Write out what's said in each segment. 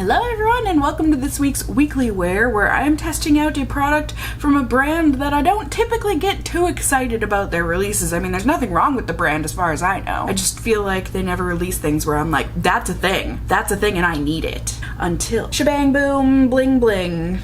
Hello everyone and welcome to this week's Weekly Wear, where I am testing out a product from a brand that I don't typically get too excited about their releases. I mean, there's nothing wrong with the brand as far as I know. I just feel like they never release things where I'm like, that's a thing and I need it. Until shabang boom bling bling.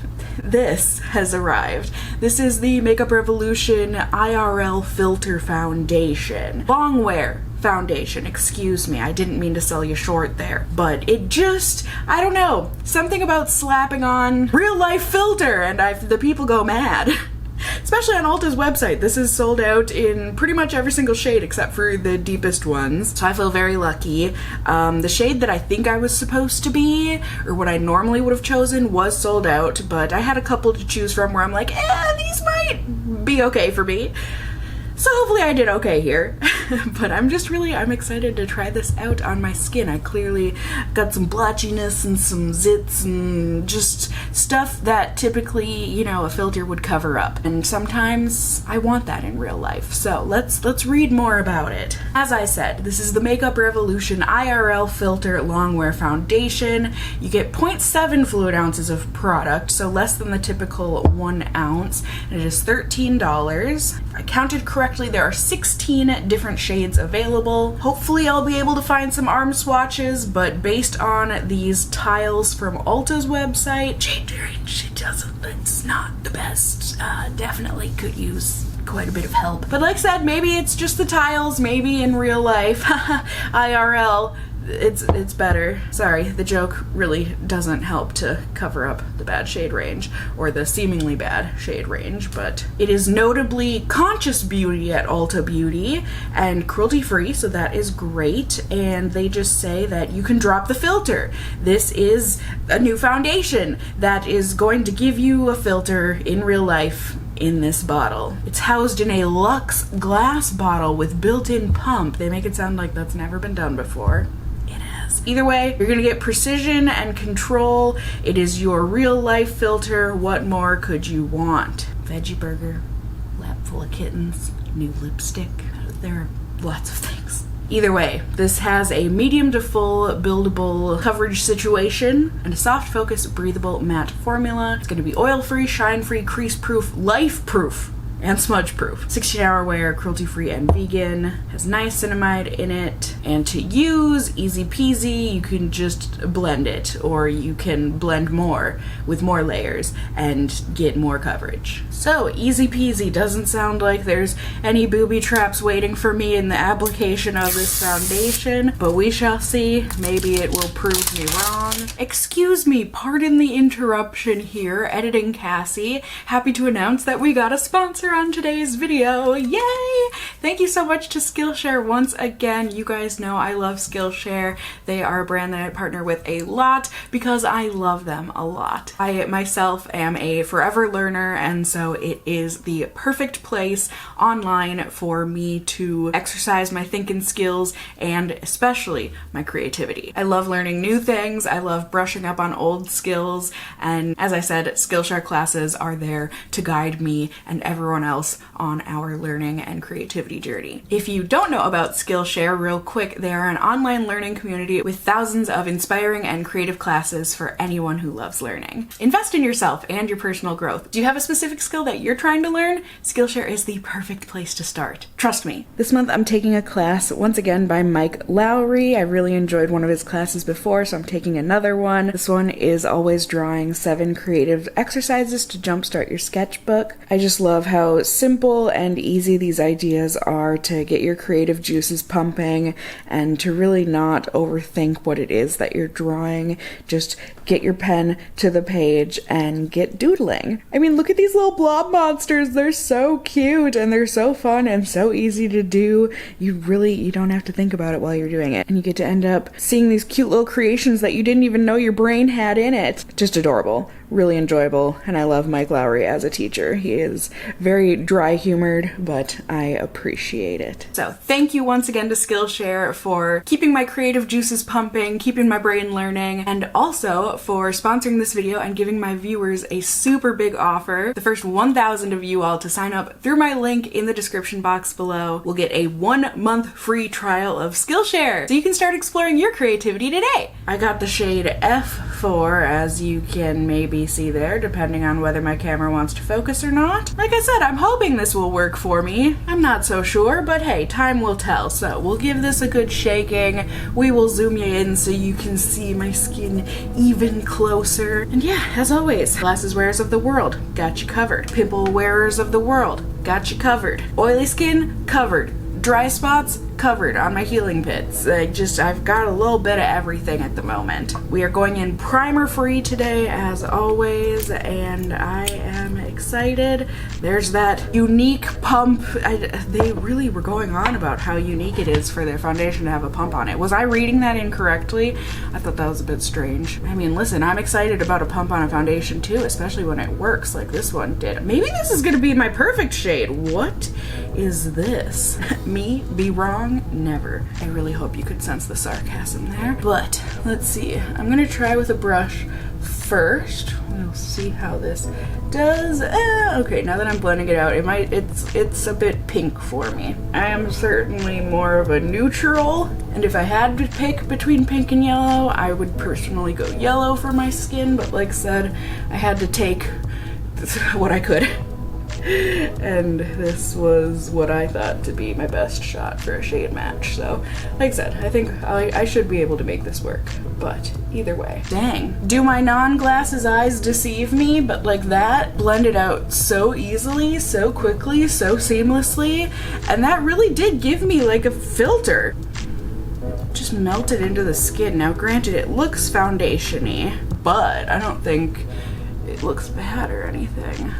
This has arrived. This is the Makeup Revolution IRL Filter Foundation. Longwear foundation, excuse me, I didn't mean to sell you short there, but it just, I don't know, something about slapping on real life filter and the people go mad. Especially on Ulta's website. This is sold out in pretty much every single shade except for the deepest ones, so I feel very lucky. The shade that I think I was supposed to be, or what I normally would have chosen, was sold out, but I had a couple to choose from where I'm like, these might be okay for me. So hopefully I did okay here, but I'm excited to try this out on my skin. I clearly got some blotchiness and some zits and just stuff that typically, you know, a filter would cover up. And sometimes I want that in real life. So let's read more about it. As I said, this is the Makeup Revolution IRL Filter Longwear Foundation. You get 0.7 fluid ounces of product, so less than the typical 1 ounce. And it is $13. If I counted correctly, there are 16 different shades available. Hopefully I'll be able to find some arm swatches, but based on these tiles from Ulta's website, shade range, it's not the best. Definitely could use quite a bit of help. But like I said, maybe it's just the tiles, maybe in real life, IRL, it's better. Sorry, the joke really doesn't help to cover up the bad shade range, or the seemingly bad shade range, but it is notably conscious beauty at Ulta Beauty and cruelty-free, so that is great, and they just say that you can drop the filter. This is a new foundation that is going to give you a filter in real life in this bottle. It's housed in a luxe glass bottle with built-in pump. They make it sound like that's never been done before. Either way, you're gonna get precision and control. It is your real life filter. What more could you want? Veggie burger, lap full of kittens, new lipstick. There are lots of things. Either way, this has a medium to full buildable coverage situation and a soft focus breathable matte formula. It's gonna be oil-free, shine-free, crease-proof, life-proof, and smudge-proof. 16-hour wear, cruelty-free and vegan, has niacinamide in it, and to use, easy peasy, you can just blend it, or you can blend more with more layers and get more coverage. So, easy peasy. Doesn't sound like there's any booby traps waiting for me in the application of this foundation, but we shall see. Maybe it will prove me wrong. Excuse me, pardon the interruption here, editing Cassie. Happy to announce that we got a sponsor on today's video. Yay! Thank you so much to Skillshare once again. You guys know I love Skillshare. They are a brand that I partner with a lot because I love them a lot. I myself am a forever learner, and so it is the perfect place online for me to exercise my thinking skills and especially my creativity. I love learning new things. I love brushing up on old skills, and as I said, Skillshare classes are there to guide me and everyone else on our learning and creativity journey. If you don't know about Skillshare, real quick, they are an online learning community with thousands of inspiring and creative classes for anyone who loves learning. Invest in yourself and your personal growth. Do you have a specific skill that you're trying to learn? Skillshare is the perfect place to start. Trust me. This month I'm taking a class once again by Mike Lowry. I really enjoyed one of his classes before, so I'm taking another one. This one is always drawing 7 creative exercises to jumpstart your sketchbook. I just love how simple and easy these ideas are to get your creative juices pumping and to really not overthink what it is that you're drawing. Just get your pen to the page and get doodling. I mean, look at these little blob monsters. They're so cute and they're so fun and so easy to do. You don't have to think about it while you're doing it. And you get to end up seeing these cute little creations that you didn't even know your brain had in it. Just adorable. really enjoyable, and I love Mike Lowry as a teacher. He is very dry humored, but I appreciate it. So thank you once again to Skillshare for keeping my creative juices pumping, keeping my brain learning, and also for sponsoring this video and giving my viewers a super big offer. The first 1,000 of you all to sign up through my link in the description box below will get a 1-month free trial of Skillshare, so you can start exploring your creativity today. I got the shade F4, as you can maybe see there, depending on whether my camera wants to focus or not. Like I said, I'm hoping this will work for me. I'm not so sure, but hey, time will tell. So we'll give this a good shaking. We will zoom you in so you can see my skin even closer. And yeah, as always, glasses wearers of the world, got you covered. Pimple wearers of the world, got you covered. Oily skin, covered. Dry spots, covered on my healing pits. I've got a little bit of everything at the moment. We are going in primer free today as always, and I am excited. There's that unique pump. They really were going on about how unique it is for their foundation to have a pump on it. Was I reading that incorrectly? I thought that was a bit strange. I mean, listen, I'm excited about a pump on a foundation too, especially when it works like this one did. Maybe this is gonna be my perfect shade. What is this? Me be wrong? Never. I really hope you could sense the sarcasm there. But let's see. I'm gonna try with a brush first. We'll see how this does. Okay, now that I'm blending it out, it's a bit pink for me. I am certainly more of a neutral, and if I had to pick between pink and yellow, I would personally go yellow for my skin, but like I said, I had to take what I could. And this was what I thought to be my best shot for a shade match. So, like I said, I think I should be able to make this work. But either way, dang. Do my non-glasses eyes deceive me? But like that blended out so easily, so quickly, so seamlessly. And that really did give me like a filter. Just melted into the skin. Now granted, it looks foundation-y, but I don't think it looks bad or anything.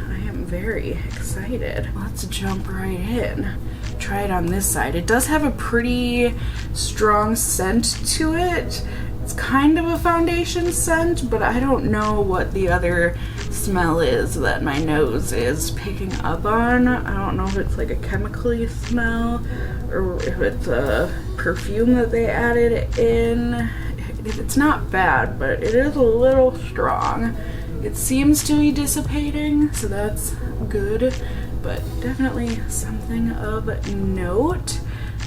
Very excited. Let's jump right in. Try it on this side. It does have a pretty strong scent to it. It's kind of a foundation scent, but I don't know what the other smell is that my nose is picking up on. I don't know if it's like a chemically smell or if it's a perfume that they added in. It's not bad, but it is a little strong. It seems to be dissipating, so that's good, but definitely something of note.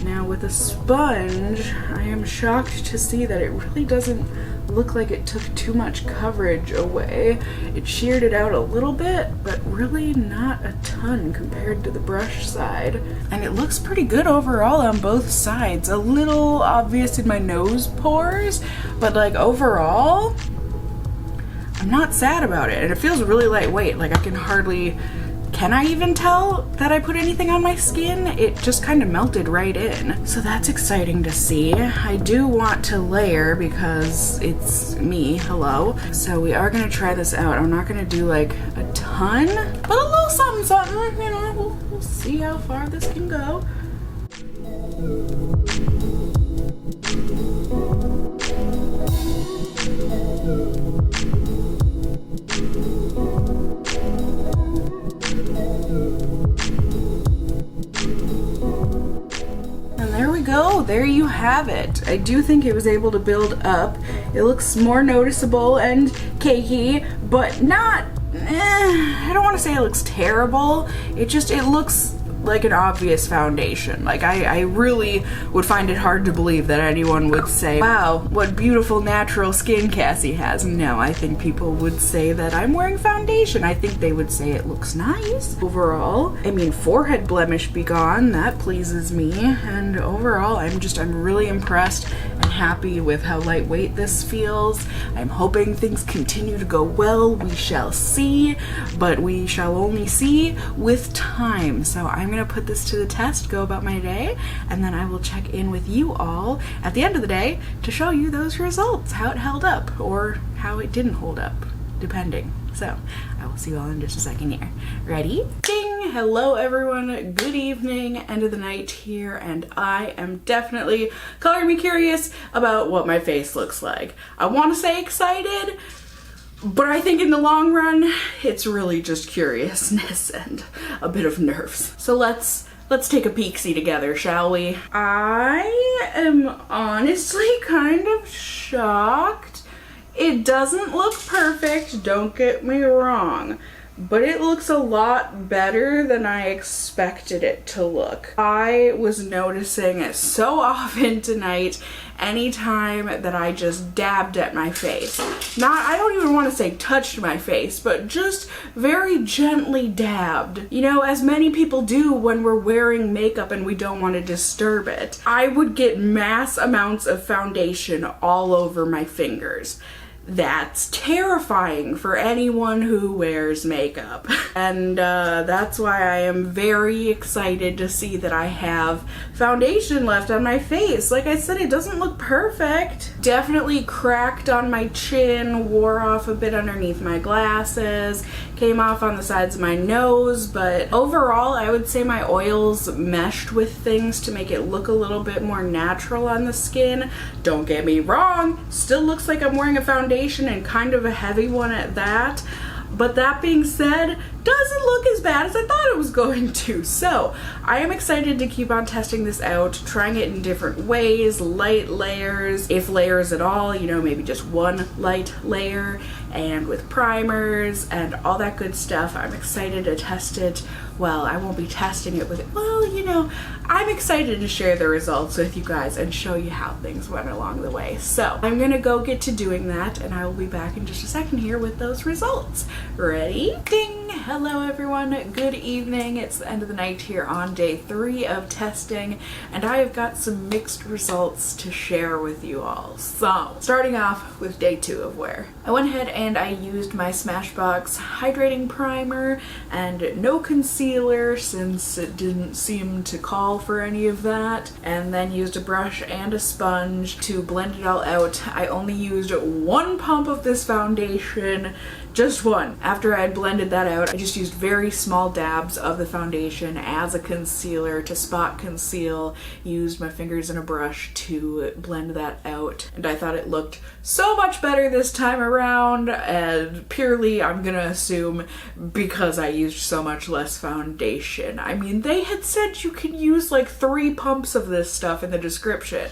Now with a sponge, I am shocked to see that it really doesn't look like it took too much coverage away. It sheared it out a little bit, but really not a ton compared to the brush side. And it looks pretty good overall on both sides. A little obvious in my nose pores, but like overall, I'm not sad about it, and it feels really lightweight. Like can I even tell that I put anything on my skin? It just kind of melted right in. So that's exciting to see. I do want to layer because it's me, hello. So we are gonna try this out. I'm not gonna do like a ton, but a little something, something, you know, we'll see how far this can go. There you have it. I do think it was able to build up. It looks more noticeable and cakey, but not, I don't want to say it looks terrible. It looks like an obvious foundation. Like I really would find it hard to believe that anyone would say, wow, what beautiful natural skin Cassie has. No, I think people would say that I'm wearing foundation. I think they would say it looks nice overall. I mean, forehead blemish be gone, that pleases me. And overall, I'm really impressed and happy with how lightweight this feels. I'm hoping things continue to go well. We shall see, but we shall only see with time. So I'm gonna put this to the test, go about my day, and then I will check in with you all at the end of the day to show you those results, how it held up or how it didn't hold up, depending. So I will see you all in just a second here. Ready? Ding! Hello everyone, good evening, end of the night here, and I am definitely color me curious about what my face looks like. I want to say excited, But I think in the long run, it's really just curiousness and a bit of nerves. So let's take a peek-see together, shall we? I am honestly kind of shocked. It doesn't look perfect, don't get me wrong, but it looks a lot better than I expected it to look. I was noticing it so often tonight anytime that I just dabbed at my face. I don't even want to say touched my face, but just very gently dabbed. You know, as many people do when we're wearing makeup and we don't want to disturb it. I would get mass amounts of foundation all over my fingers. That's terrifying for anyone who wears makeup. And that's why I am very excited to see that I have foundation left on my face. Like I said, it doesn't look perfect. Definitely cracked on my chin, wore off a bit underneath my glasses, came off on the sides of my nose, but overall I would say my oils meshed with things to make it look a little bit more natural on the skin. Don't get me wrong, still looks like I'm wearing a foundation and kind of a heavy one at that. But that being said, doesn't look as bad as I thought it was going to. So I am excited to keep on testing this out, trying it in different ways, light layers, if layers at all, you know, maybe just one light layer, and with primers and all that good stuff. I'm excited to test it. Well, I won't be testing it with it. Well, you know, I'm excited to share the results with you guys and show you how things went along the way. So I'm gonna go get to doing that, and I will be back in just a second here with those results. Ready? Ding! Hello everyone, good evening. It's the end of the night here on day 3 of testing, and I have got some mixed results to share with you all. So, starting off with day 2 of wear. I went ahead and I used my Smashbox hydrating primer and no concealer since it didn't seem to call for any of that, and then used a brush and a sponge to blend it all out. I only used 1 pump of this foundation, just 1. After I had blended that out, I just used very small dabs of the foundation as a concealer to spot conceal, used my fingers and a brush to blend that out, and I thought it looked so much better this time around, and purely I'm gonna assume because I used so much less foundation. I mean, they had said you can use like 3 pumps of this stuff in the description.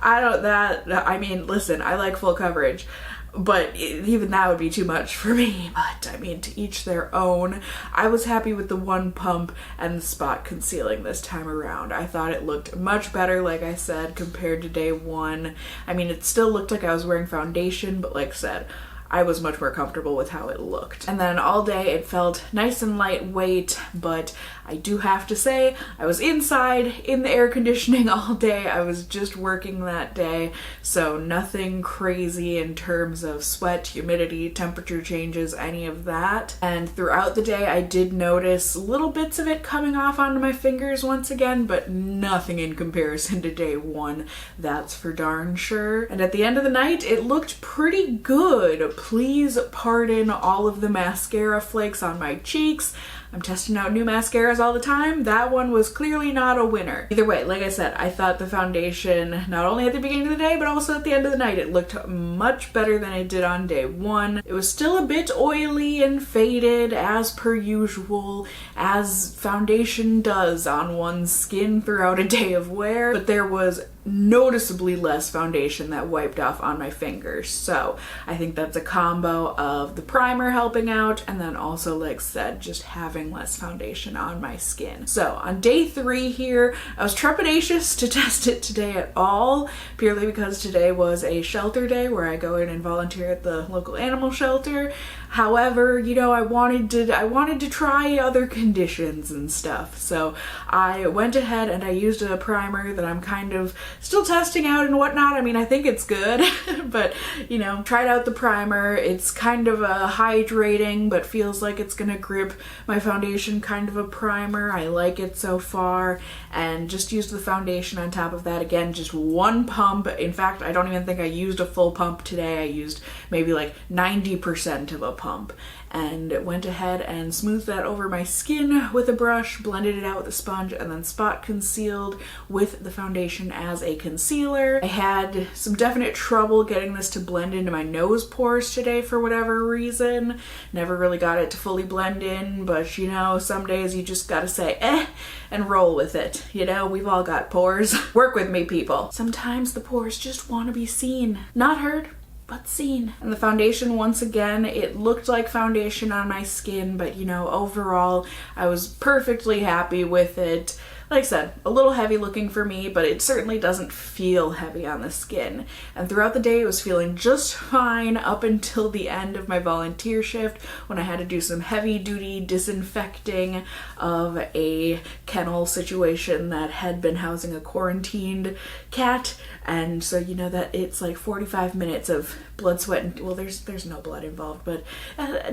I mean, listen, I like full coverage, but even that would be too much for me. But I mean, to each their own. I was happy with the 1 pump and the spot concealing this time around. I thought it looked much better, like I said, compared to day 1. I mean, it still looked like I was wearing foundation, but like I said, I was much more comfortable with how it looked. And then all day it felt nice and lightweight, but I do have to say, I was inside in the air conditioning all day. I was just working that day, so nothing crazy in terms of sweat, humidity, temperature changes, any of that. And throughout the day, I did notice little bits of it coming off onto my fingers once again, but nothing in comparison to day 1, that's for darn sure. And at the end of the night, it looked pretty good. Please pardon all of the mascara flakes on my cheeks. I'm testing out new mascaras all the time. That one was clearly not a winner. Either way, like I said, I thought the foundation, not only at the beginning of the day, but also at the end of the night, it looked much better than it did on day 1. It was still a bit oily and faded, as per usual, as foundation does on one's skin throughout a day of wear, but there was noticeably less foundation that wiped off on my fingers. So I think that's a combo of the primer helping out, and then also, like I said, just having less foundation on my skin. So on day 3 here, I was trepidatious to test it today at all, purely because today was a shelter day where I go in and volunteer at the local animal shelter. However, you know, I wanted to try other conditions and stuff. So I went ahead and I used a primer that I'm kind of still testing out and whatnot. I mean, I think it's good, but you know, tried out the primer. It's kind of a hydrating, but feels like it's gonna grip my foundation foundation kind of a primer. I like it so far, and just used the foundation on top of that. Again, just one pump. In fact, I don't even think I used a full pump today. I used maybe like 90% of a pump, and went ahead and smoothed that over my skin with a brush, blended it out with a sponge, and then spot concealed with the foundation as a concealer. I had some definite trouble getting this to blend into my nose pores today for whatever reason. Never really got it to fully blend in, but you know, some days you just gotta say eh and roll with it. You know, we've all got pores. Work with me, people. Sometimes the pores just want to be seen. Not heard, but seen. And the foundation, once again, it looked like foundation on my skin, but you know, overall, I was perfectly happy with it. Like I said, a little heavy looking for me, but it certainly doesn't feel heavy on the skin. And throughout the day, it was feeling just fine up until the end of my volunteer shift, when I had to do some heavy duty disinfecting of a kennel situation that had been housing a quarantined cat. And so you know that it's like 45 minutes of blood, sweat, and well, there's no blood involved, but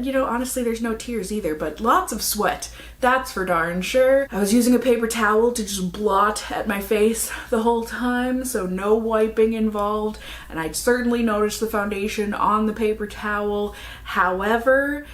you know, honestly, there's no tears either, but lots of sweat. That's for darn sure. I was using a paper towel to just blot at my face the whole time, so no wiping involved, and I certainly noticed the foundation on the paper towel. However,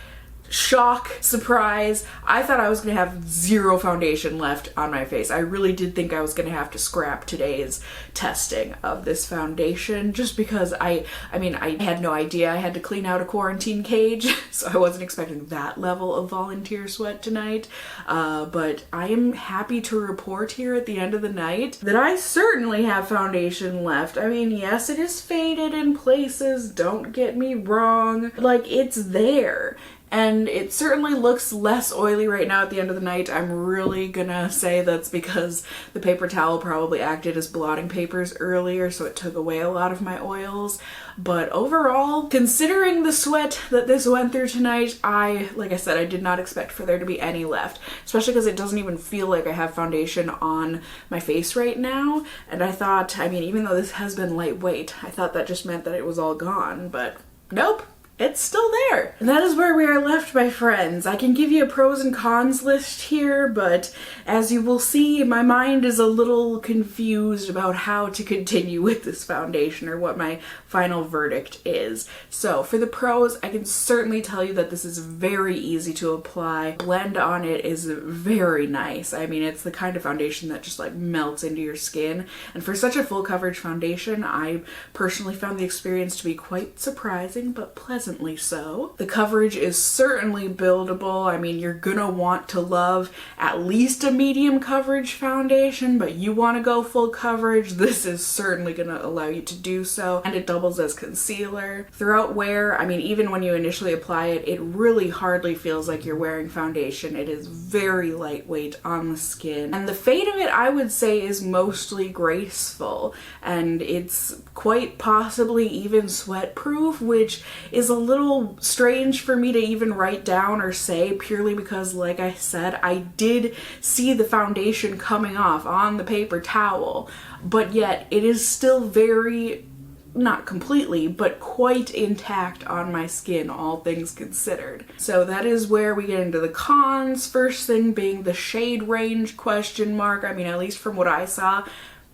shock, surprise, I thought I was gonna have zero foundation left on my face. I really did think I was gonna have to scrap today's testing of this foundation, just because I had no idea I had to clean out a quarantine cage, so I wasn't expecting that level of volunteer sweat tonight. But I am happy to report here at the end of the night that I certainly have foundation left. I mean, yes, it is faded in places, don't get me wrong, like, it's there. And it certainly looks less oily right now at the end of the night. I'm really gonna say that's because the paper towel probably acted as blotting papers earlier, so it took away a lot of my oils. But overall, considering the sweat that this went through tonight, like I said, I did not expect for there to be any left, especially because it doesn't even feel like I have foundation on my face right now. And I thought, I mean, even though this has been lightweight, I thought that just meant that it was all gone, but nope. It's still there. And that is where we are left, my friends. I can give you a pros and cons list here, but as you will see, my mind is a little confused about how to continue with this foundation or what my final verdict is. So for the pros, I can certainly tell you that this is very easy to apply. Blend on it is very nice. I mean, it's the kind of foundation that just like melts into your skin. And for such a full coverage foundation, I personally found the experience to be quite surprising, but pleasantly so. The coverage is certainly buildable. I mean, you're gonna want to love at least a medium coverage foundation, but you want to go full coverage, this is certainly gonna allow you to do so. And it doubles as concealer. Throughout wear, I mean, even when you initially apply it, it really hardly feels like you're wearing foundation. It is very lightweight on the skin. And the fade of it, I would say, is mostly graceful. And it's quite possibly even sweat proof, which is a little strange for me to even write down or say, purely because, like I said, I did see the foundation coming off on the paper towel, but yet it is still very, not completely, but quite intact on my skin, all things considered. So that is where we get into the cons. First thing being the shade range question mark. I mean, at least from what I saw,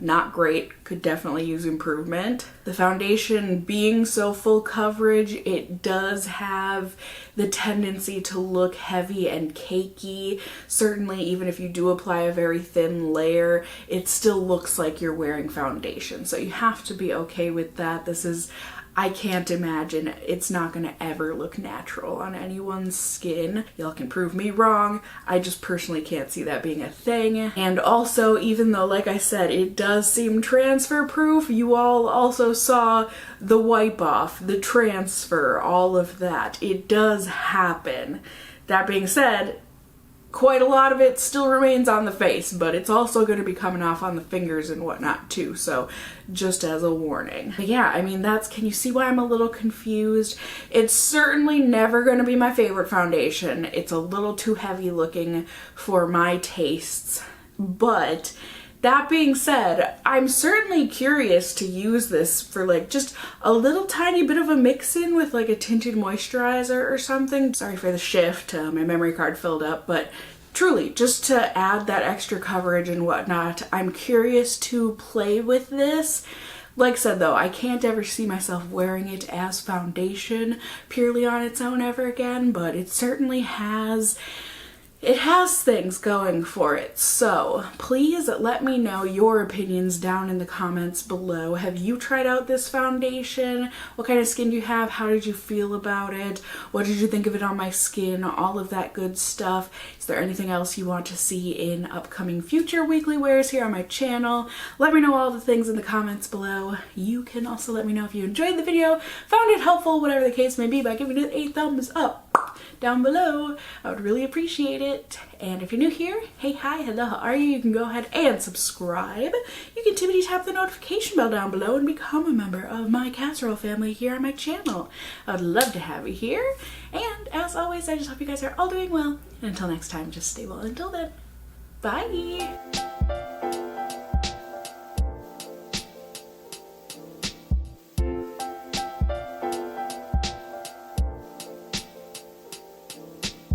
not great, could definitely use improvement. The foundation being so full coverage, it does have the tendency to look heavy and cakey. Certainly, even if you do apply a very thin layer, it still looks like you're wearing foundation. So you have to be okay with that. This is, I can't imagine, it's not gonna ever look natural on anyone's skin. Y'all can prove me wrong. I just personally can't see that being a thing. And also, even though, like I said, it does seem transfer proof, you all also saw the wipe off, the transfer, all of that. It does happen. That being said, quite a lot of it still remains on the face, but it's also going to be coming off on the fingers and whatnot too, so just as a warning. But yeah, I mean, can you see why I'm a little confused? It's certainly never going to be my favorite foundation. It's a little too heavy looking for my tastes, but That being said, I'm certainly curious to use this for like just a little tiny bit of a mix in with like a tinted moisturizer or something. Sorry for the shift, my memory card filled up, but truly just to add that extra coverage and whatnot. I'm curious to play with this. Like I said though, I can't ever see myself wearing it as foundation purely on its own ever again, but it certainly has things going for it. So please let me know your opinions down in the comments below. Have you tried out this foundation? What kind of skin do you have? How did you feel about it? What did you think of it on my skin? All of that good stuff. Is there anything else you want to see in upcoming future weekly wears here on my channel? Let me know all the things in the comments below. You can also let me know if you enjoyed the video, found it helpful, whatever the case may be, by giving it a thumbs up down below. I would really appreciate it. And if you're new here, hey, hi, hello, how are you? You can go ahead and subscribe. You can tippity tap the notification bell down below and become a member of my casserole family here on my channel. I'd love to have you here. And as always, I just hope you guys are all doing well. And until next time, just stay well until then. Bye!